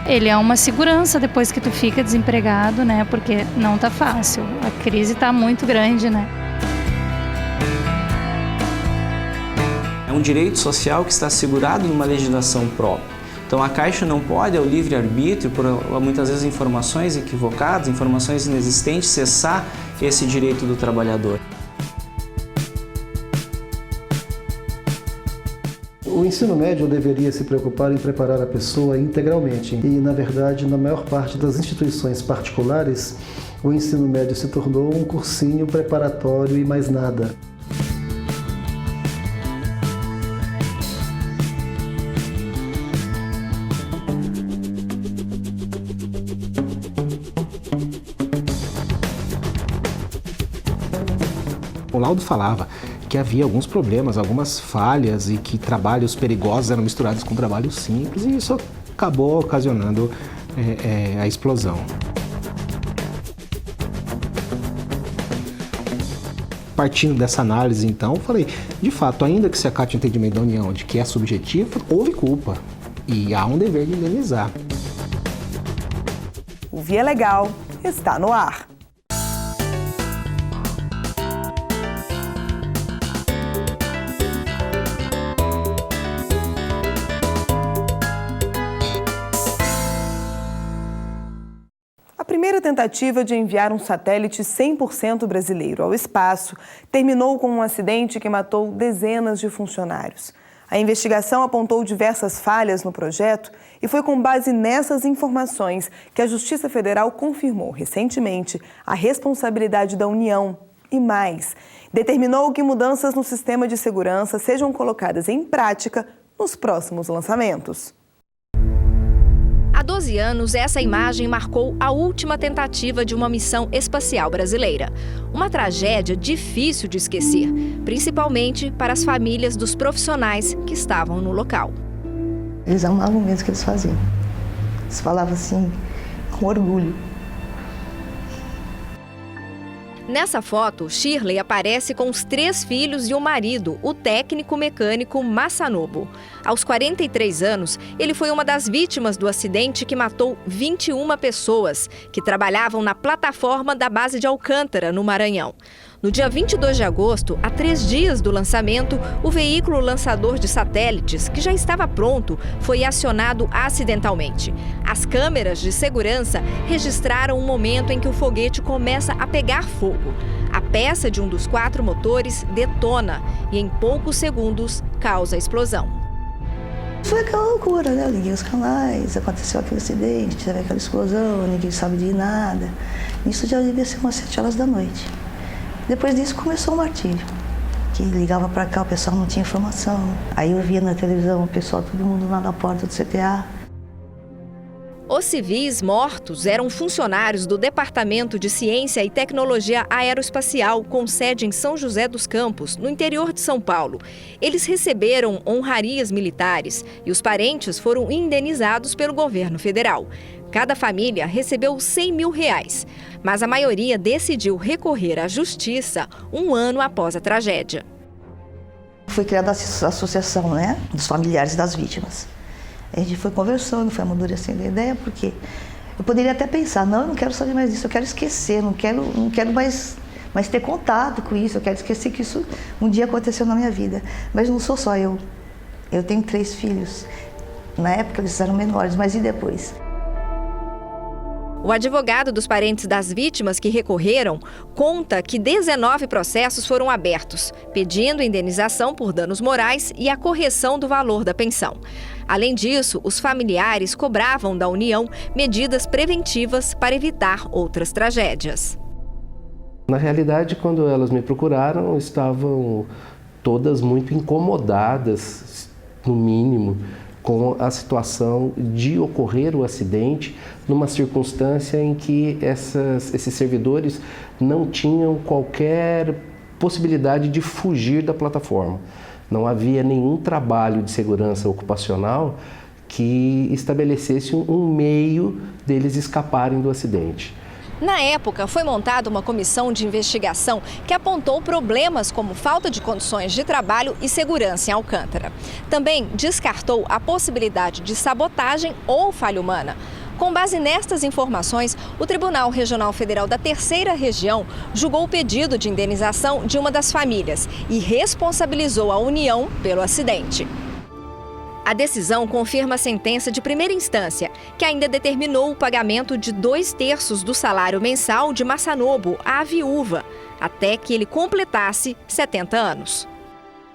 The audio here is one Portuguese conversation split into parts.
Ele é uma segurança depois que tu fica desempregado, né? Porque não tá fácil. A crise tá muito grande, né? É um direito social que está assegurado numa legislação própria. Então a Caixa não pode, ao livre-arbítrio, por muitas vezes informações equivocadas, informações inexistentes, cessar esse direito do trabalhador. O ensino médio deveria se preocupar em preparar a pessoa integralmente e, na verdade, na maior parte das instituições particulares, o ensino médio se tornou um cursinho preparatório e mais nada. O laudo falava que havia alguns problemas, algumas falhas e que trabalhos perigosos eram misturados com trabalhos simples e isso acabou ocasionando a explosão. Partindo dessa análise, então, falei, de fato, ainda que se acate o entendimento da União de que é subjetivo, houve culpa e há um dever de indenizar. O Via Legal está no ar. A primeira tentativa de enviar um satélite 100% brasileiro ao espaço terminou com um acidente que matou dezenas de funcionários. A investigação apontou diversas falhas no projeto e foi com base nessas informações que a Justiça Federal confirmou recentemente a responsabilidade da União e mais, determinou que mudanças no sistema de segurança sejam colocadas em prática nos próximos lançamentos. Há 12 anos, essa imagem marcou a última tentativa de uma missão espacial brasileira. Uma tragédia difícil de esquecer, principalmente para as famílias dos profissionais que estavam no local. Eles amavam mesmo o que eles faziam. Eles falavam assim, com orgulho. Nessa foto, Shirley aparece com os 3 filhos e o marido, o técnico mecânico Masanobu. Aos 43 anos, ele foi uma das vítimas do acidente que matou 21 pessoas, que trabalhavam na plataforma da base de Alcântara, no Maranhão. No dia 22 de agosto, a 3 dias do lançamento, o veículo lançador de satélites, que já estava pronto, foi acionado acidentalmente. As câmeras de segurança registraram o momento em que o foguete começa a pegar fogo. A peça de um dos 4 motores detona e, em poucos segundos, causa a explosão. Foi aquela loucura, né? Eu liguei os canais, aconteceu aquele acidente, teve aquela explosão, ninguém sabe de nada. Isso já devia ser umas 7 horas da noite. Depois disso começou o martírio, que ligava para cá, o pessoal não tinha informação. Aí eu via na televisão o pessoal, todo mundo lá na porta do CTA. Os civis mortos eram funcionários do Departamento de Ciência e Tecnologia Aeroespacial, com sede em São José dos Campos, no interior de São Paulo. Eles receberam honrarias militares e os parentes foram indenizados pelo governo federal. Cada família recebeu R$100 mil, mas a maioria decidiu recorrer à justiça um ano após a tragédia. Foi criada a associação, né, dos familiares das vítimas. A gente foi conversando, foi amadurecendo a ideia, porque eu poderia até pensar, não, eu não quero saber mais disso, eu quero esquecer, não quero mais ter contato com isso, eu quero esquecer que isso um dia aconteceu na minha vida. Mas não sou só eu tenho 3 filhos. Na época eles eram menores, mas e depois? O advogado dos parentes das vítimas que recorreram conta que 19 processos foram abertos, pedindo indenização por danos morais e a correção do valor da pensão. Além disso, os familiares cobravam da União medidas preventivas para evitar outras tragédias. Na realidade, quando elas me procuraram, estavam todas muito incomodadas, no mínimo, com a situação de ocorrer o acidente numa circunstância em que esses servidores não tinham qualquer possibilidade de fugir da plataforma. Não havia nenhum trabalho de segurança ocupacional que estabelecesse um meio deles escaparem do acidente. Na época, foi montada uma comissão de investigação que apontou problemas como falta de condições de trabalho e segurança em Alcântara. Também descartou a possibilidade de sabotagem ou falha humana. Com base nestas informações, o Tribunal Regional Federal da Terceira Região julgou o pedido de indenização de uma das famílias e responsabilizou a União pelo acidente. A decisão confirma a sentença de primeira instância, que ainda determinou o pagamento de 2/3 do salário mensal de Massanobo à viúva, até que ele completasse 70 anos.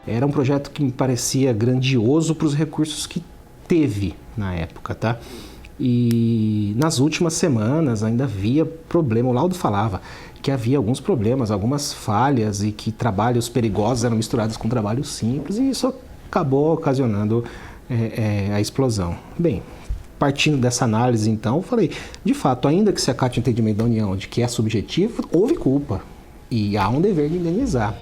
Era um projeto que me parecia grandioso para os recursos que teve na época, tá? E nas últimas semanas ainda havia problema, o laudo falava que havia alguns problemas, algumas falhas e que trabalhos perigosos eram misturados com trabalhos simples e isso acabou ocasionando a explosão. Bem, partindo dessa análise então, eu falei, de fato, ainda que se acate o entendimento da União de que é subjetivo, houve culpa e há um dever de indenizar.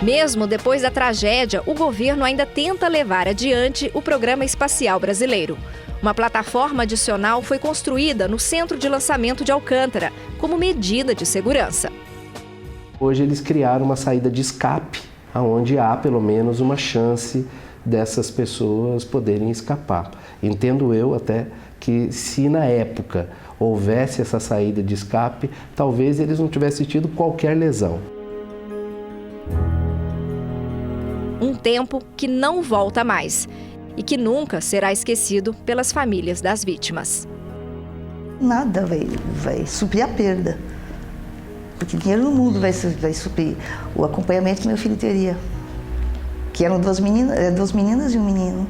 Mesmo depois da tragédia, o governo ainda tenta levar adiante o Programa Espacial Brasileiro. Uma plataforma adicional foi construída no centro de lançamento de Alcântara, como medida de segurança. Hoje eles criaram uma saída de escape, onde há pelo menos uma chance dessas pessoas poderem escapar. Entendo eu até que se na época houvesse essa saída de escape, talvez eles não tivessem tido qualquer lesão. Um tempo que não volta mais e que nunca será esquecido pelas famílias das vítimas. Nada vai suprir a perda. Porque dinheiro no mundo vai suprir o acompanhamento que meu filho teria. Que eram duas meninas e um menino.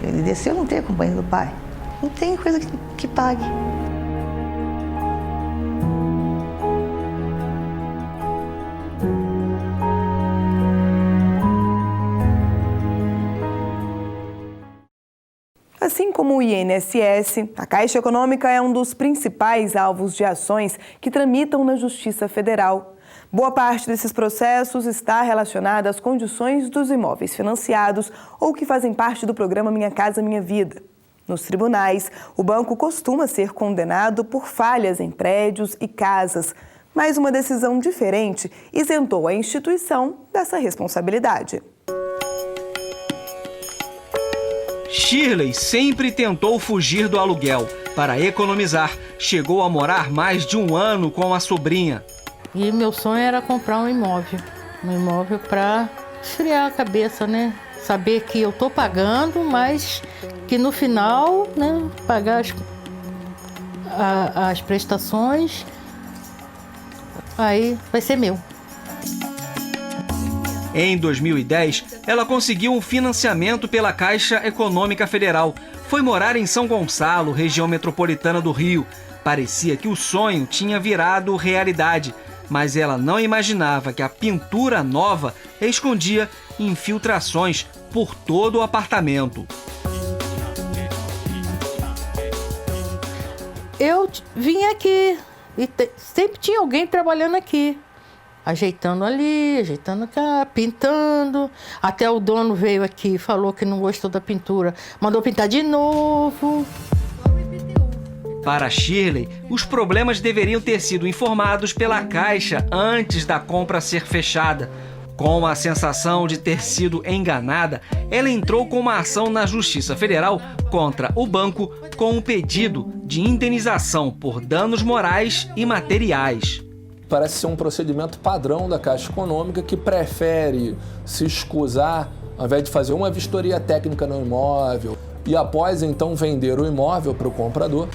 Ele desceu, não tem acompanhamento do pai. Não tem coisa que pague. Assim como o INSS, a Caixa Econômica é um dos principais alvos de ações que tramitam na Justiça Federal. Boa parte desses processos está relacionada às condições dos imóveis financiados ou que fazem parte do programa Minha Casa Minha Vida. Nos tribunais, o banco costuma ser condenado por falhas em prédios e casas, mas uma decisão diferente isentou a instituição dessa responsabilidade. Shirley sempre tentou fugir do aluguel. Para economizar, chegou a morar mais de um ano com a sobrinha. E meu sonho era comprar um imóvel para esfriar a cabeça, né? Saber que eu estou pagando, mas que no final, né, pagar as prestações, aí vai ser meu. Em 2010, ela conseguiu um financiamento pela Caixa Econômica Federal. Foi morar em São Gonçalo, região metropolitana do Rio. Parecia que o sonho tinha virado realidade, mas ela não imaginava que a pintura nova escondia infiltrações por todo o apartamento. Eu vim aqui e sempre tinha alguém trabalhando aqui. Ajeitando ali, ajeitando cá, pintando. Até o dono veio aqui e falou que não gostou da pintura. Mandou pintar de novo. Para Shirley, os problemas deveriam ter sido informados pela Caixa antes da compra ser fechada. Com a sensação de ter sido enganada, ela entrou com uma ação na Justiça Federal contra o banco com um pedido de indenização por danos morais e materiais. Parece ser um procedimento padrão da Caixa Econômica que prefere se escusar ao invés de fazer uma vistoria técnica no imóvel e após então vender o imóvel para o comprador.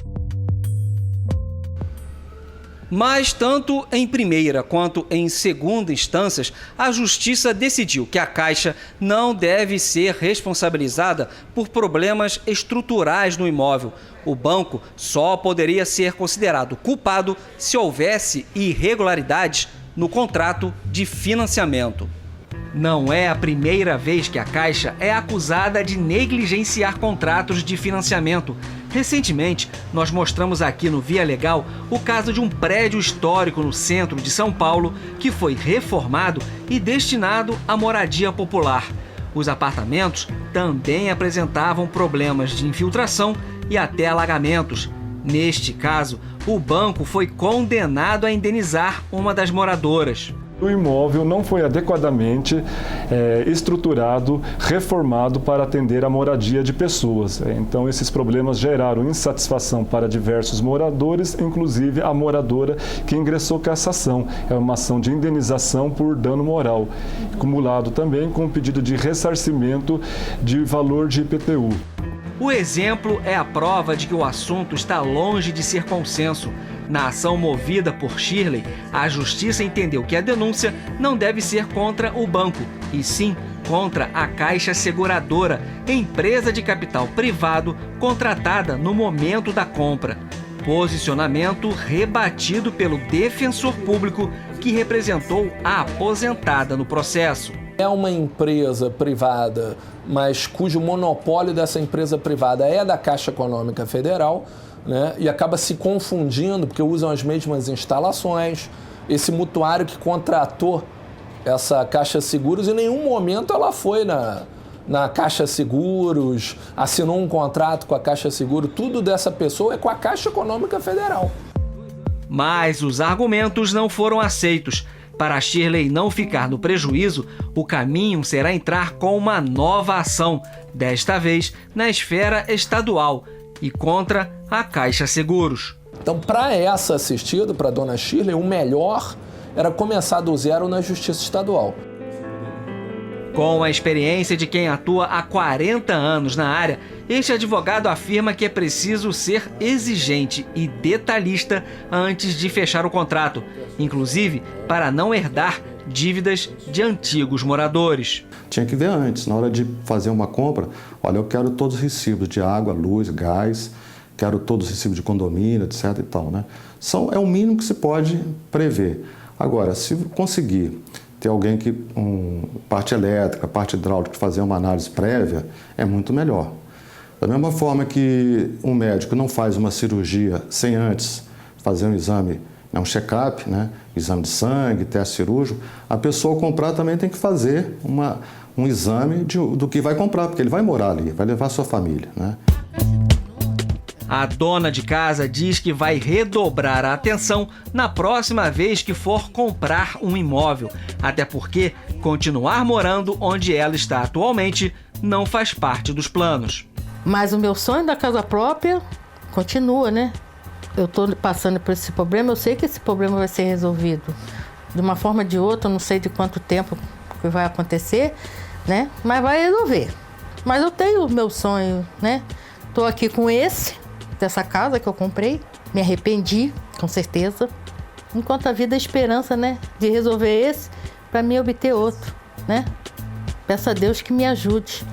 Mas tanto em primeira quanto em segunda instâncias, a Justiça decidiu que a Caixa não deve ser responsabilizada por problemas estruturais no imóvel. O banco só poderia ser considerado culpado se houvesse irregularidades no contrato de financiamento. Não é a primeira vez que a Caixa é acusada de negligenciar contratos de financiamento. Recentemente, nós mostramos aqui no Via Legal o caso de um prédio histórico no centro de São Paulo que foi reformado e destinado à moradia popular. Os apartamentos também apresentavam problemas de infiltração e até alagamentos. Neste caso, o banco foi condenado a indenizar uma das moradoras. O imóvel não foi adequadamente estruturado, reformado para atender a moradia de pessoas. Então, esses problemas geraram insatisfação para diversos moradores, inclusive a moradora que ingressou com essa ação. É uma ação de indenização por dano moral, acumulado também com o pedido de ressarcimento de valor de IPTU. O exemplo é a prova de que o assunto está longe de ser consenso. Na ação movida por Shirley, a Justiça entendeu que a denúncia não deve ser contra o banco, e sim contra a Caixa Seguradora, empresa de capital privado contratada no momento da compra. Posicionamento rebatido pelo defensor público, que representou a aposentada no processo. É uma empresa privada, mas cujo monopólio dessa empresa privada é da Caixa Econômica Federal, né? E acaba se confundindo porque usam as mesmas instalações. Esse mutuário que contratou essa Caixa Seguros, em nenhum momento ela foi na Caixa Seguros, assinou um contrato com a Caixa Seguros, tudo dessa pessoa é com a Caixa Econômica Federal. Mas os argumentos não foram aceitos. Para a Shirley não ficar no prejuízo, o caminho será entrar com uma nova ação, desta vez na esfera estadual e contra a Caixa Seguros. Então, para essa assistida, para a dona Shirley, o melhor era começar do zero na Justiça Estadual. Com a experiência de quem atua há 40 anos na área, este advogado afirma que é preciso ser exigente e detalhista antes de fechar o contrato, inclusive para não herdar dívidas de antigos moradores. Tinha que ver antes, na hora de fazer uma compra, olha, eu quero todos os recibos de água, luz, gás, quero todos os recibos de condomínio, etc. e tal, né? É o mínimo que se pode prever. Agora, se conseguir ter alguém que, parte elétrica, parte hidráulica, fazer uma análise prévia, é muito melhor. Da mesma forma que um médico não faz uma cirurgia sem antes fazer um exame, um check-up, né? Exame de sangue, teste cirúrgico, a pessoa ao comprar também tem que fazer um exame do que vai comprar, porque ele vai morar ali, vai levar a sua família, né? A dona de casa diz que vai redobrar a atenção na próxima vez que for comprar um imóvel, até porque continuar morando onde ela está atualmente não faz parte dos planos. Mas o meu sonho da casa própria continua, né? Eu estou passando por esse problema, eu sei que esse problema vai ser resolvido. De uma forma ou de outra, eu não sei de quanto tempo que vai acontecer, né? Mas vai resolver. Mas eu tenho o meu sonho, né? Estou aqui com dessa casa que eu comprei, me arrependi, com certeza. Enquanto a vida é esperança, né? De resolver esse, para mim obter outro, né? Peço a Deus que me ajude.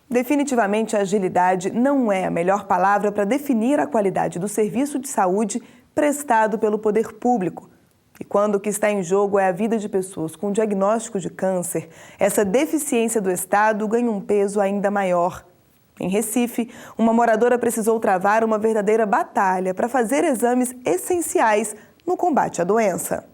Definitivamente, a agilidade não é a melhor palavra para definir a qualidade do serviço de saúde prestado pelo poder público. E quando o que está em jogo é a vida de pessoas com diagnóstico de câncer, essa deficiência do Estado ganha um peso ainda maior. Em Recife, uma moradora precisou travar uma verdadeira batalha para fazer exames essenciais no combate à doença.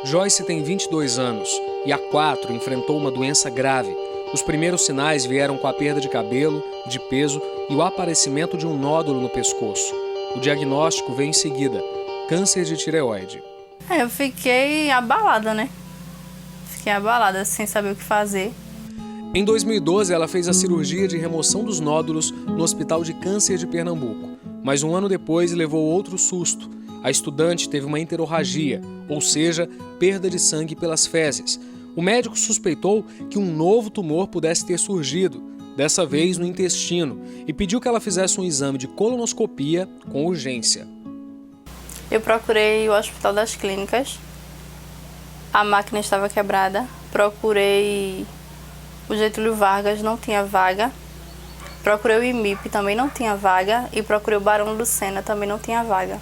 Joyce tem 22 anos e há 4 enfrentou uma doença grave. Os primeiros sinais vieram com a perda de cabelo, de peso e o aparecimento de um nódulo no pescoço. O diagnóstico veio em seguida: câncer de tireoide. Eu fiquei abalada, né? Fiquei abalada, sem saber o que fazer. Em 2012, ela fez a cirurgia de remoção dos nódulos no Hospital de Câncer de Pernambuco. Mas um ano depois, levou outro susto. A estudante teve uma enterorragia, ou seja, perda de sangue pelas fezes. O médico suspeitou que um novo tumor pudesse ter surgido, dessa vez no intestino, e pediu que ela fizesse um exame de colonoscopia com urgência. Eu procurei o Hospital das Clínicas, a máquina estava quebrada. Procurei o Getúlio Vargas, não tinha vaga. Procurei o IMIP, também não tinha vaga. E procurei o Barão do Sena, também não tinha vaga.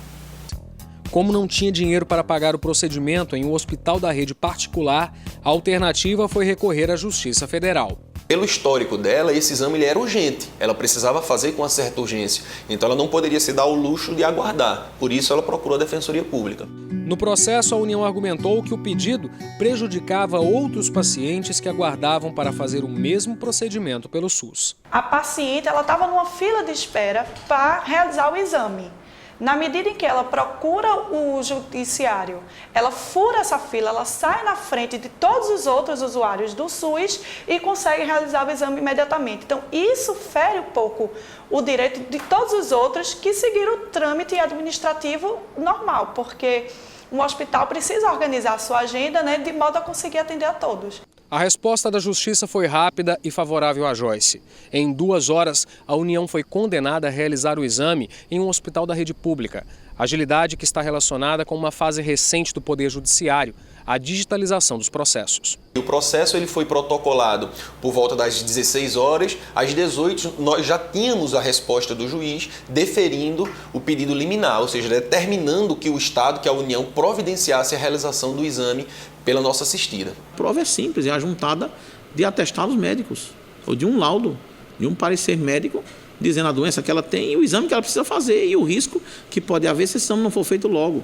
Como não tinha dinheiro para pagar o procedimento em um hospital da rede particular, a alternativa foi recorrer à Justiça Federal. Pelo histórico dela, esse exame ele era urgente, ela precisava fazer com uma certa urgência, então ela não poderia se dar ao luxo de aguardar, por isso ela procurou a Defensoria Pública. No processo, a União argumentou que o pedido prejudicava outros pacientes que aguardavam para fazer o mesmo procedimento pelo SUS. A paciente estava numa fila de espera para realizar o exame. Na medida em que ela procura o judiciário, ela fura essa fila, ela sai na frente de todos os outros usuários do SUS e consegue realizar o exame imediatamente. Então, isso fere um pouco o direito de todos os outros que seguiram o trâmite administrativo normal, porque um hospital precisa organizar a sua agenda, né, de modo a conseguir atender a todos. A resposta da Justiça foi rápida e favorável a Joyce. Em 2 horas, a União foi condenada a realizar o exame em um hospital da rede pública. Agilidade que está relacionada com uma fase recente do Poder Judiciário, a digitalização dos processos. O processo ele foi protocolado por volta das 16 horas, às 18 nós já tínhamos a resposta do juiz deferindo o pedido liminar, ou seja, determinando que o Estado, que a União, providenciasse a realização do exame pela nossa assistida. A prova é simples, é a juntada de atestados médicos, ou de um laudo, de um parecer médico, dizendo a doença que ela tem e o exame que ela precisa fazer e o risco que pode haver se esse exame não for feito logo.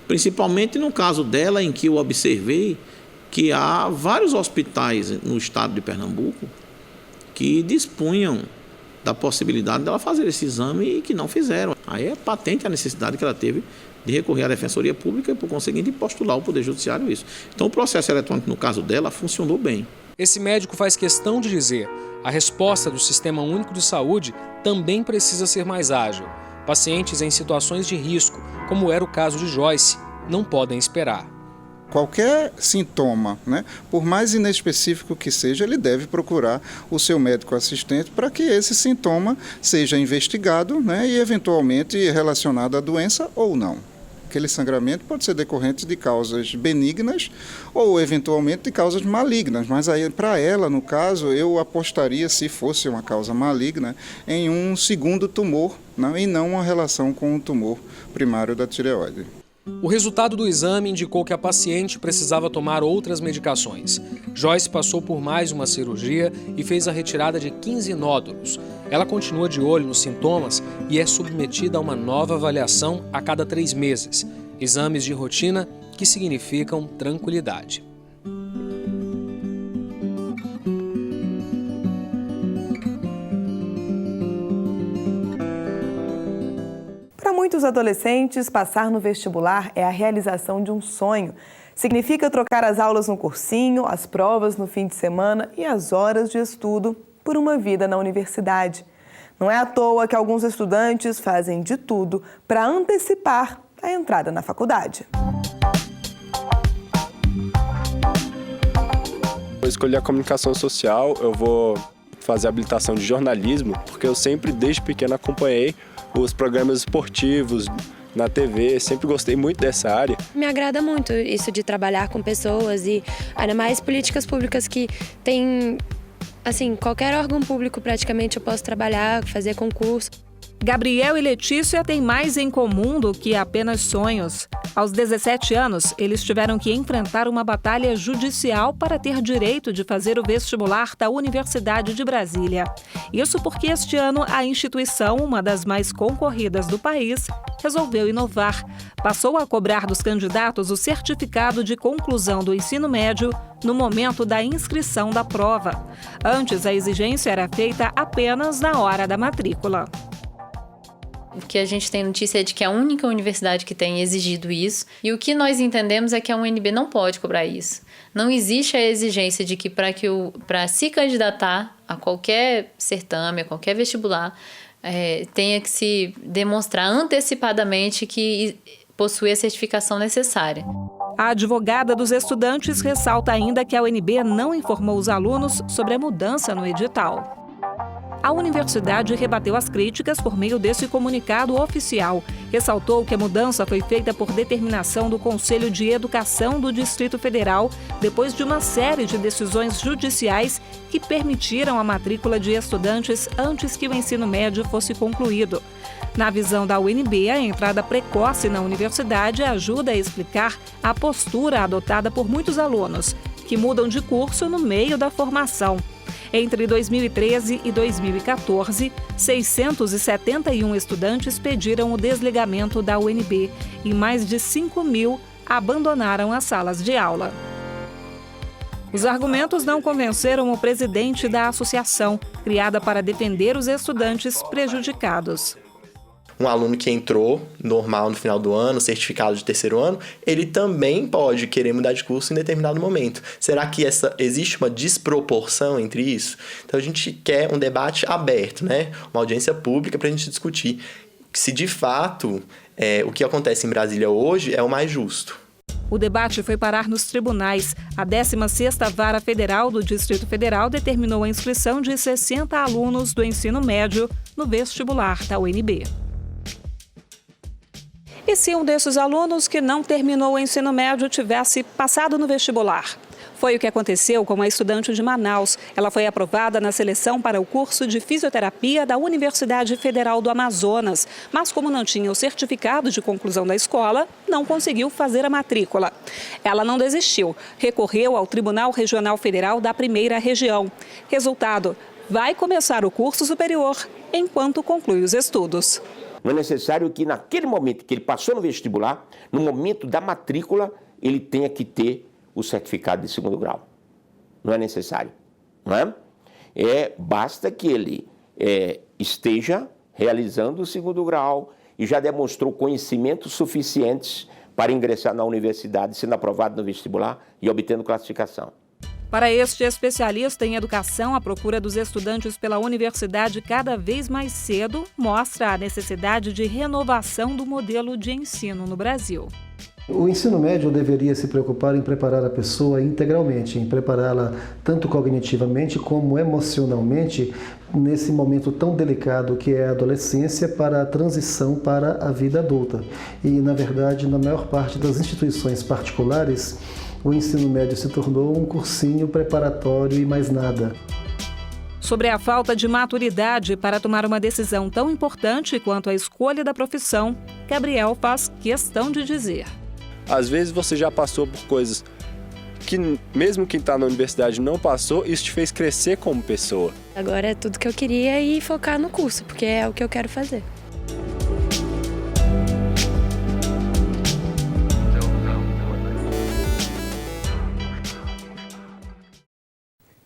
Principalmente no caso dela, em que eu observei que há vários hospitais no estado de Pernambuco que dispunham da possibilidade dela fazer esse exame e que não fizeram. Aí é patente a necessidade que ela teve de recorrer à Defensoria Pública e, por conseguinte, postular ao Poder Judiciário isso. Então, o processo eletrônico, no caso dela, funcionou bem. Esse médico faz questão de dizer: a resposta do Sistema Único de Saúde também precisa ser mais ágil. Pacientes em situações de risco, como era o caso de Joyce, não podem esperar. Qualquer sintoma, né, por mais inespecífico que seja, ele deve procurar o seu médico assistente para que esse sintoma seja investigado, né, e eventualmente relacionado à doença ou não. Aquele sangramento pode ser decorrente de causas benignas ou eventualmente de causas malignas, mas aí para ela, no caso, eu apostaria, se fosse uma causa maligna, em um segundo tumor, e não uma relação com o tumor primário da tireoide. O resultado do exame indicou que a paciente precisava tomar outras medicações. Joyce passou por mais uma cirurgia e fez a retirada de 15 nódulos. Ela continua de olho nos sintomas e é submetida a uma nova avaliação a cada 3 meses. Exames de rotina que significam tranquilidade. Para muitos adolescentes, passar no vestibular é a realização de um sonho. Significa trocar as aulas no cursinho, as provas no fim de semana e as horas de estudo por uma vida na universidade. Não é à toa que alguns estudantes fazem de tudo para antecipar a entrada na faculdade. Eu escolhi a comunicação social, eu vou fazer habilitação de jornalismo, porque eu sempre, desde pequeno, acompanhei os programas esportivos na TV, sempre gostei muito dessa área. Me agrada muito isso de trabalhar com pessoas e ainda mais políticas públicas que tem, assim, qualquer órgão público praticamente eu posso trabalhar, fazer concurso. Gabriel e Letícia têm mais em comum do que apenas sonhos. Aos 17 anos, eles tiveram que enfrentar uma batalha judicial para ter direito de fazer o vestibular da Universidade de Brasília. Isso porque este ano a instituição, uma das mais concorridas do país, resolveu inovar. Passou a cobrar dos candidatos o certificado de conclusão do ensino médio no momento da inscrição da prova. Antes, a exigência era feita apenas na hora da matrícula. O que a gente tem notícia é de que é a única universidade que tem exigido isso. E o que nós entendemos é que a UNB não pode cobrar isso. Não existe a exigência de que para se candidatar a qualquer certame, a qualquer vestibular, tenha que se demonstrar antecipadamente que possui a certificação necessária. A advogada dos estudantes ressalta ainda que a UNB não informou os alunos sobre a mudança no edital. A universidade rebateu as críticas por meio desse comunicado oficial. Ressaltou que a mudança foi feita por determinação do Conselho de Educação do Distrito Federal, depois de uma série de decisões judiciais que permitiram a matrícula de estudantes antes que o ensino médio fosse concluído. Na visão da UNB, a entrada precoce na universidade ajuda a explicar a postura adotada por muitos alunos, que mudam de curso no meio da formação. Entre 2013 e 2014, 671 estudantes pediram o desligamento da UNB e mais de 5.000 abandonaram as salas de aula. Os argumentos não convenceram o presidente da associação, criada para defender os estudantes prejudicados. Um aluno que entrou normal no final do ano, certificado de terceiro ano, ele também pode querer mudar de curso em determinado momento. Será que existe uma desproporção entre isso? Então a gente quer um debate aberto, né? Uma audiência pública para a gente discutir se de fato o que acontece em Brasília hoje é o mais justo. O debate foi parar nos tribunais. A 16ª Vara Federal do Distrito Federal determinou a inscrição de 60 alunos do ensino médio no vestibular da UNB. E se um desses alunos que não terminou o ensino médio tivesse passado no vestibular? Foi o que aconteceu com uma estudante de Manaus. Ela foi aprovada na seleção para o curso de fisioterapia da Universidade Federal do Amazonas, mas como não tinha o certificado de conclusão da escola, não conseguiu fazer a matrícula. Ela não desistiu, recorreu ao Tribunal Regional Federal da Primeira Região. Resultado, vai começar o curso superior enquanto conclui os estudos. Não é necessário que naquele momento que ele passou no vestibular, no momento da matrícula, ele tenha que ter o certificado de segundo grau. Não é necessário. Não é? Basta que ele esteja realizando o segundo grau e já demonstrou conhecimentos suficientes para ingressar na universidade, sendo aprovado no vestibular e obtendo classificação. Para este especialista em educação, a procura dos estudantes pela universidade cada vez mais cedo mostra a necessidade de renovação do modelo de ensino no Brasil. O ensino médio deveria se preocupar em preparar a pessoa integralmente, em prepará-la tanto cognitivamente como emocionalmente nesse momento tão delicado que é a adolescência para a transição para a vida adulta. E, na verdade, na maior parte das instituições particulares, o ensino médio se tornou um cursinho preparatório e mais nada. Sobre a falta de maturidade para tomar uma decisão tão importante quanto a escolha da profissão, Gabriel faz questão de dizer. Às vezes você já passou por coisas que mesmo quem está na universidade não passou, isso te fez crescer como pessoa. Agora é tudo que eu queria e focar no curso, porque é o que eu quero fazer.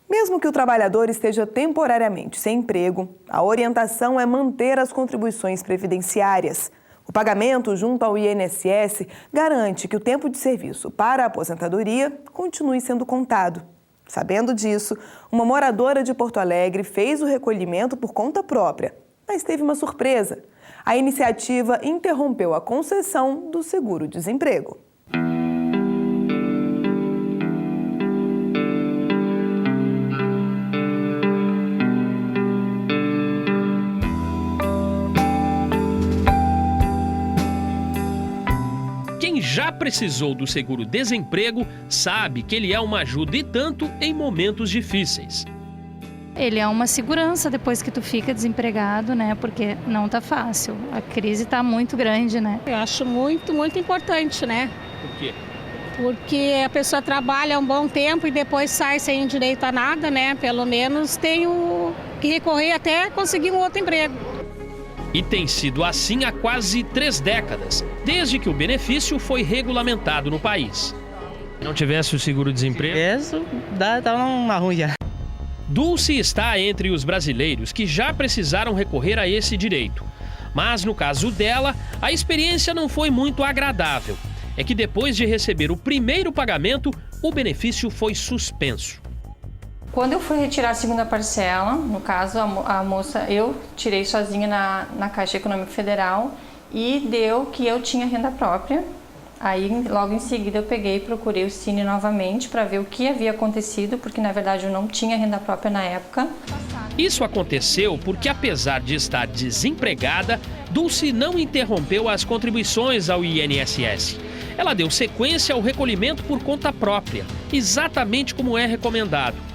Mesmo que o trabalhador esteja temporariamente sem emprego, a orientação é manter as contribuições previdenciárias. O pagamento junto ao INSS garante que o tempo de serviço para a aposentadoria continue sendo contado. Sabendo disso, uma moradora de Porto Alegre fez o recolhimento por conta própria, mas teve uma surpresa. A iniciativa interrompeu a concessão do seguro-desemprego. Já precisou do seguro-desemprego, sabe que ele é uma ajuda e tanto em momentos difíceis. Ele é uma segurança depois que tu fica desempregado, né? Porque não tá fácil. A crise tá muito grande, né? Eu acho muito importante, né? Por quê? Porque a pessoa trabalha um bom tempo e depois sai sem direito a nada, né? Pelo menos tem que recorrer até conseguir um outro emprego. E tem sido assim há quase 3 décadas, desde que o benefício foi regulamentado no país. Se não tivesse o seguro-desemprego... Isso, tá uma ruim já. Dulce está entre os brasileiros que já precisaram recorrer a esse direito. Mas no caso dela, a experiência não foi muito agradável. É que depois de receber o primeiro pagamento, o benefício foi suspenso. Quando eu fui retirar a segunda parcela, no caso a moça, eu tirei sozinha na Caixa Econômica Federal e deu que eu tinha renda própria. Aí logo em seguida eu peguei e procurei o Cine novamente para ver o que havia acontecido, porque na verdade eu não tinha renda própria na época. Isso aconteceu porque, apesar de estar desempregada, Dulce não interrompeu as contribuições ao INSS. Ela deu sequência ao recolhimento por conta própria, exatamente como é recomendado.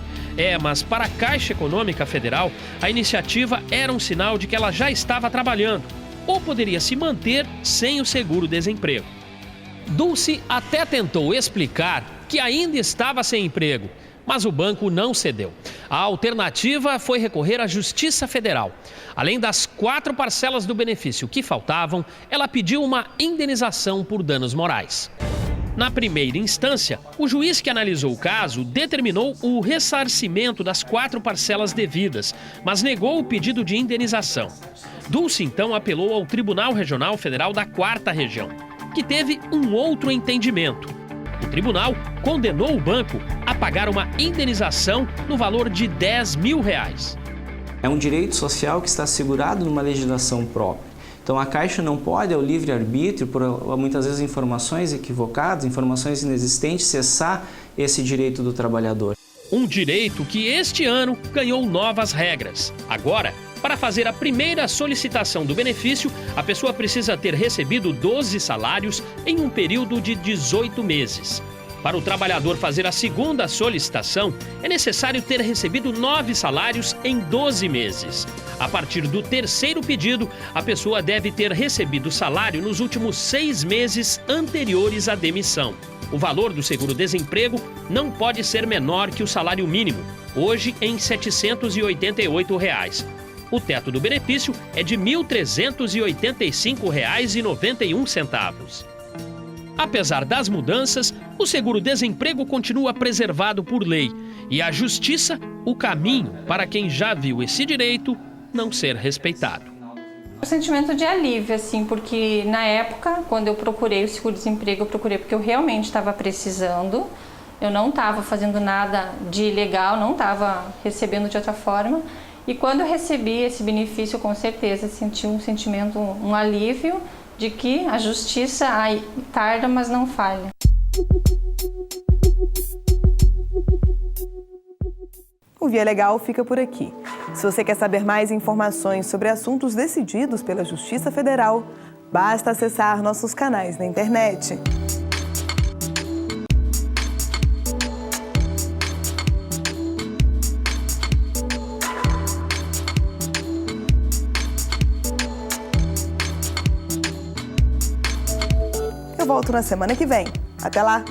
Mas para a Caixa Econômica Federal, a iniciativa era um sinal de que ela já estava trabalhando, ou poderia se manter sem o seguro-desemprego. Dulce até tentou explicar que ainda estava sem emprego, Mas o banco não cedeu. A alternativa foi recorrer à Justiça Federal. Além das 4 parcelas do benefício que faltavam, ela pediu uma indenização por danos morais. Na primeira instância, o juiz que analisou o caso determinou o ressarcimento das 4 parcelas devidas, mas negou o pedido de indenização. Dulce, então, apelou ao Tribunal Regional Federal da 4ª Região, que teve um outro entendimento. O tribunal condenou o banco a pagar uma indenização no valor de R$10 mil. É um direito social que está assegurado numa legislação própria. Então a Caixa não pode, ao livre-arbítrio, por muitas vezes informações equivocadas, informações inexistentes, cessar esse direito do trabalhador. Um direito que este ano ganhou novas regras. Agora, para fazer a primeira solicitação do benefício, a pessoa precisa ter recebido 12 salários em um período de 18 meses. Para o trabalhador fazer a segunda solicitação, é necessário ter recebido 9 salários em 12 meses. A partir do terceiro pedido, a pessoa deve ter recebido salário nos últimos 6 meses anteriores à demissão. O valor do seguro-desemprego não pode ser menor que o salário mínimo, hoje em R$ 788. O teto do benefício é de R$ 1.385,91. Apesar das mudanças, o seguro-desemprego continua preservado por lei e a Justiça, o caminho para quem já viu esse direito não ser respeitado. Um sentimento de alívio, assim, porque na época, quando eu procurei o seguro-desemprego, eu procurei porque eu realmente estava precisando, eu não estava fazendo nada de ilegal, não estava recebendo de outra forma. E quando eu recebi esse benefício, com certeza senti um sentimento, um alívio de que a justiça tarda, mas não falha. O Via Legal fica por aqui. Se você quer saber mais informações sobre assuntos decididos pela Justiça Federal, basta acessar nossos canais na internet. Eu volto na semana que vem. Até lá!